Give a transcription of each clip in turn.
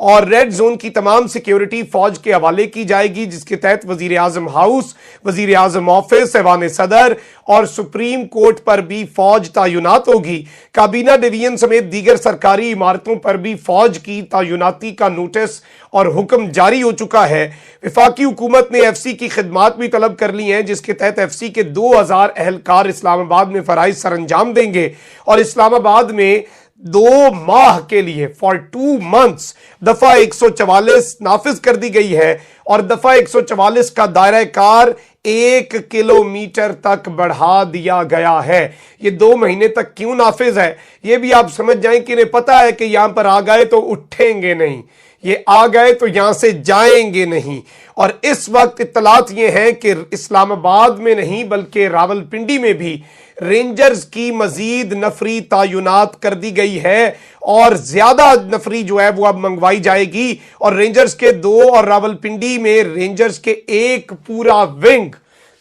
اور red zone کی تمام سیکیورٹی فوج کے حوالے کی جائے گی، جس کے تحت وزیر اعظم ہاؤس، وزیر اعظم آفس، ایوان صدر اور سپریم کورٹ پر بھی فوج تعینات ہوگی۔ کابینہ ڈویژن سمیت دیگر سرکاری عمارتوں پر بھی فوج کی تعیناتی کا نوٹس اور حکم جاری ہو چکا ہے۔ وفاقی حکومت نے ایف سی کی خدمات بھی طلب کر لی ہیں، جس کے تحت ایف سی کے 2000 اہلکار اسلام آباد میں فرائض سر انجام دیں گے اور اسلام آباد میں 2 ماہ کے لیے فار 2 months دفعہ 144 نافذ کر دی گئی ہے، اور دفعہ 144 کا دائرہ کار 1 کلومیٹر تک بڑھا دیا گیا ہے۔ یہ 2 مہینے تک کیوں نافذ ہے یہ بھی آپ سمجھ جائیں کہ انہیں پتا ہے کہ یہاں پر آ گئے تو اٹھیں گے نہیں، یہ آ گئے تو یہاں سے جائیں گے نہیں۔ اور اس وقت اطلاعات یہ ہیں کہ اسلام آباد میں نہیں بلکہ راول پنڈی میں بھی رینجرز کی مزید نفری تعینات کر دی گئی ہے، اور زیادہ نفری جو ہے وہ اب منگوائی جائے گی، اور رینجرز کے 2 اور راول پنڈی میں رینجرز کے 1 پورا ونگ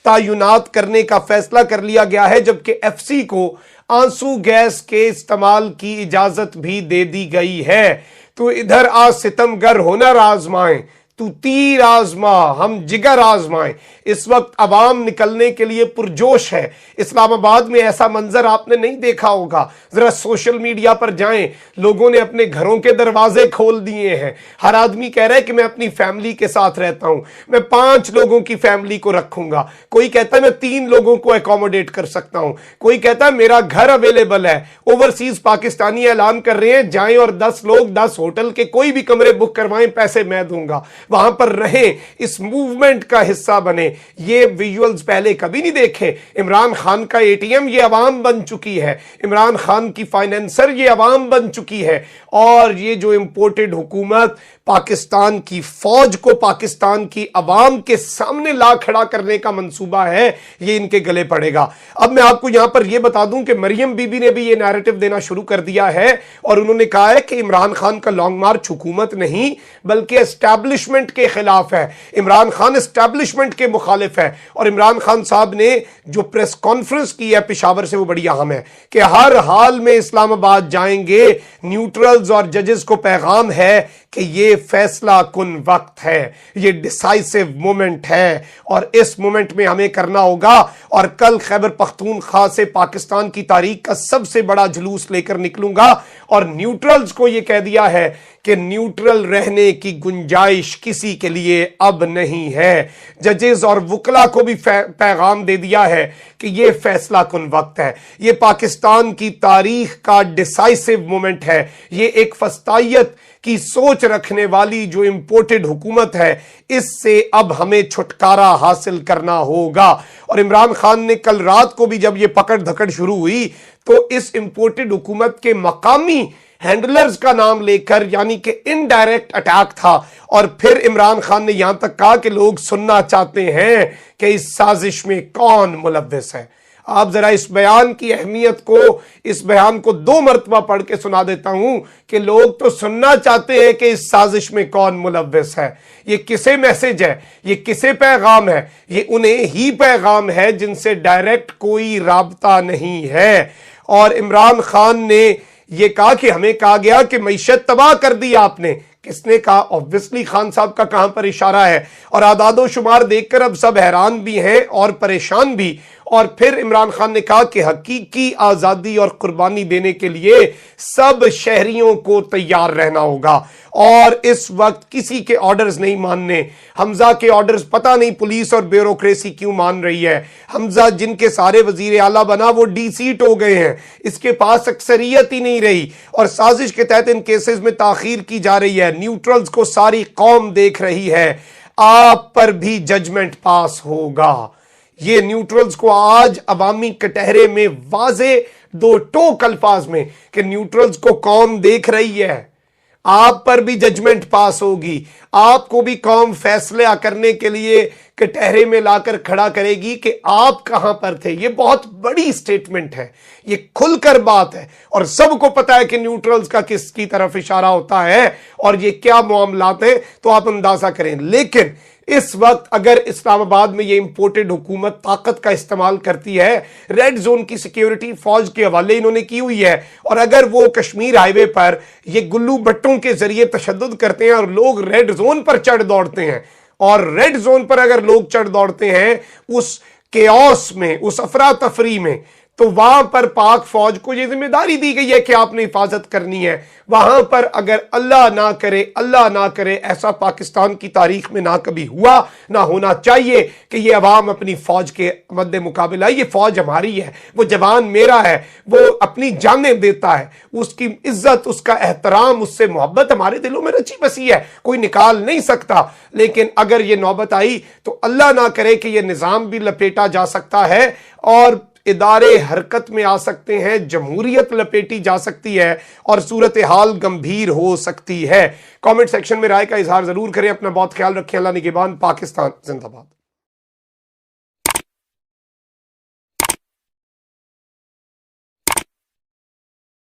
تعینات کرنے کا فیصلہ کر لیا گیا ہے، جبکہ ایف سی کو آنسو گیس کے استعمال کی اجازت بھی دے دی گئی ہے۔ تو ادھر آ ستم گر ہنر آزمائیں، تو تیر آزما ہم جگر آزمائیں۔ اس وقت عوام نکلنے کے لیے پرجوش ہے۔ اسلام آباد میں ایسا منظر آپ نے نہیں دیکھا ہوگا، ذرا سوشل میڈیا پر جائیں، لوگوں نے اپنے گھروں کے دروازے کھول دیے ہیں۔ ہر آدمی کہہ رہا ہے کہ میں اپنی فیملی کے ساتھ رہتا ہوں، میں 5 لوگوں کی فیملی کو رکھوں گا، کوئی کہتا ہے میں 3 لوگوں کو ایکوموڈیٹ کر سکتا ہوں، کوئی کہتا ہے میرا گھر اویلیبل ہے۔ اوورسیز پاکستانی اعلان کر رہے ہیں جائیں اور 10 لوگ 10 ہوٹل کے کوئی بھی کمرے بک کروائیں، پیسے میں دوں گا، وہاں پر رہیں، اس موومنٹ کا حصہ بنے۔ یہ ویژولز پہلے کبھی نہیں دیکھے۔ عمران خان کا اے ٹی ایم یہ عوام بن چکی ہے، عمران خان کی فائنینسر یہ عوام بن چکی ہے، اور یہ جو امپورٹڈ حکومت پاکستان کی فوج کو پاکستان کی عوام کے سامنے لا کھڑا کرنے کا منصوبہ ہے، یہ ان کے گلے پڑے گا۔ اب میں آپ کو یہاں پر یہ بتا دوں کہ مریم بی بی نے بھی یہ نیریٹو دینا شروع کر دیا ہے، اور انہوں نے کہا ہے کہ عمران خان کا لانگ مارچ حکومت نہیں بلکہ اسٹیبلشمنٹ کے خلاف ہے۔ عمران خان اسٹیبلشمنٹ کے مخالف ہے، اور عمران خان صاحب نے جو پریس کانفرنس کی ہے پشاور سے وہ بڑی اہم ہے کہ ہر حال میں اسلام آباد جائیں گے۔ نیوٹرلز اور ججز کو پیغام ہے کہ یہ فیصلہ کن وقت ہے، یہ ڈیسائیسو مومنٹ ہے، اور اس مومنٹ میں ہمیں کرنا ہوگا۔ اور کل خیبر پختونخوا سے پاکستان کی تاریخ کا سب سے بڑا جلوس لے کر نکلوں گا، اور نیوٹرلز کو یہ کہہ دیا ہے کہ نیوٹرل رہنے کی گنجائش کسی کے لیے اب نہیں ہے۔ ججز اور وکلا کو بھی پیغام دے دیا ہے کہ یہ فیصلہ کن وقت ہے، یہ پاکستان کی تاریخ کا ڈیسائیسو مومنٹ ہے، یہ ایک فسطائیت کی سوچ رکھنے والی جو امپورٹڈ حکومت ہے، اس سے اب ہمیں چھٹکارا حاصل کرنا ہوگا۔ اور عمران خان نے کل رات کو بھی جب یہ پکڑ دھکڑ شروع ہوئی تو اس امپورٹڈ حکومت کے مقامی ہینڈلرز کا نام لے کر، یعنی کہ انڈائریکٹ اٹیک تھا، اور پھر عمران خان نے یہاں تک کہا کہ لوگ سننا چاہتے ہیں کہ اس سازش میں کون ملوث ہے۔ آپ ذرا اس بیان کی اہمیت کو، اس بیان کو 2 مرتبہ پڑھ کے سنا دیتا ہوں کہ لوگ تو سننا چاہتے ہیں کہ اس سازش میں کون ملوث ہے۔ یہ کسے میسج ہے، یہ کسے پیغام ہے؟ یہ انہیں ہی پیغام ہے جن سے ڈائریکٹ کوئی رابطہ نہیں ہے۔ اور عمران خان نے یہ کہا کہ ہمیں کہا گیا کہ معیشت تباہ کر دی آپ نے۔ کس نے کہا؟ obviously خان صاحب کا کہاں پر اشارہ ہے، اور اعداد و شمار دیکھ کر اب سب حیران بھی ہیں اور پریشان بھی۔ اور پھر عمران خان نے کہا کہ حقیقی آزادی اور قربانی دینے کے لیے سب شہریوں کو تیار رہنا ہوگا، اور اس وقت کسی کے آرڈرز نہیں ماننے۔ حمزہ کے آرڈرز پتہ نہیں پولیس اور بیوروکریسی کیوں مان رہی ہے۔ حمزہ جن کے سارے وزیر اعلیٰ بنا وہ ڈی سیٹ ہو گئے ہیں، اس کے پاس اکثریت ہی نہیں رہی، اور سازش کے تحت ان کیسز میں تاخیر کی جا رہی ہے۔ نیوٹرلز کو ساری قوم دیکھ رہی ہے، آپ پر بھی ججمنٹ پاس ہوگا۔ یہ نیوٹرلز کو آج عوامی کٹہرے میں واضح 2 ٹوک الفاظ میں کہ نیوٹرلز کو قوم دیکھ رہی ہے، آپ پر بھی ججمنٹ پاس ہوگی، آپ کو بھی قوم فیصلہ کرنے کے لیے کٹہرے میں لا کر کھڑا کرے گی کہ آپ کہاں پر تھے۔ یہ بہت بڑی سٹیٹمنٹ ہے، یہ کھل کر بات ہے، اور سب کو پتا ہے کہ نیوٹرلز کا کس کی طرف اشارہ ہوتا ہے اور یہ کیا معاملات ہیں، تو آپ اندازہ کریں۔ لیکن اس وقت اگر اسلام آباد میں یہ امپورٹڈ حکومت طاقت کا استعمال کرتی ہے، ریڈ زون کی سیکیورٹی فوج کے حوالے انہوں نے کی ہوئی ہے، اور اگر وہ کشمیر ہائی وے پر یہ گلو بٹوں کے ذریعے تشدد کرتے ہیں اور لوگ ریڈ زون پر چڑھ دوڑتے ہیں، اور ریڈ زون پر اگر لوگ چڑھ دوڑتے ہیں اس کیوس میں، اس افراتفری میں، تو وہاں پر پاک فوج کو یہ ذمہ داری دی گئی ہے کہ آپ نے حفاظت کرنی ہے۔ وہاں پر اگر اللہ نہ کرے ایسا پاکستان کی تاریخ میں نہ کبھی ہوا، نہ ہونا چاہیے کہ یہ عوام اپنی فوج کے مد مقابل آئی۔ یہ فوج ہماری ہے، وہ جوان میرا ہے، وہ اپنی جانیں دیتا ہے، اس کی عزت، اس کا احترام، اس سے محبت ہمارے دلوں میں رچی بسی ہے، کوئی نکال نہیں سکتا۔ لیکن اگر یہ نوبت آئی تو اللہ نہ کرے کہ یہ نظام بھی لپیٹا جا سکتا ہے اور ادارے حرکت میں آ سکتے ہیں، جمہوریت لپیٹی جا سکتی ہے اور صورتحال گمبھیر ہو سکتی ہے۔ کامنٹ سیکشن میں رائے کا اظہار ضرور کریں، اپنا بہت خیال رکھیں۔ اللہ نگہبان۔ پاکستان زندہ باد۔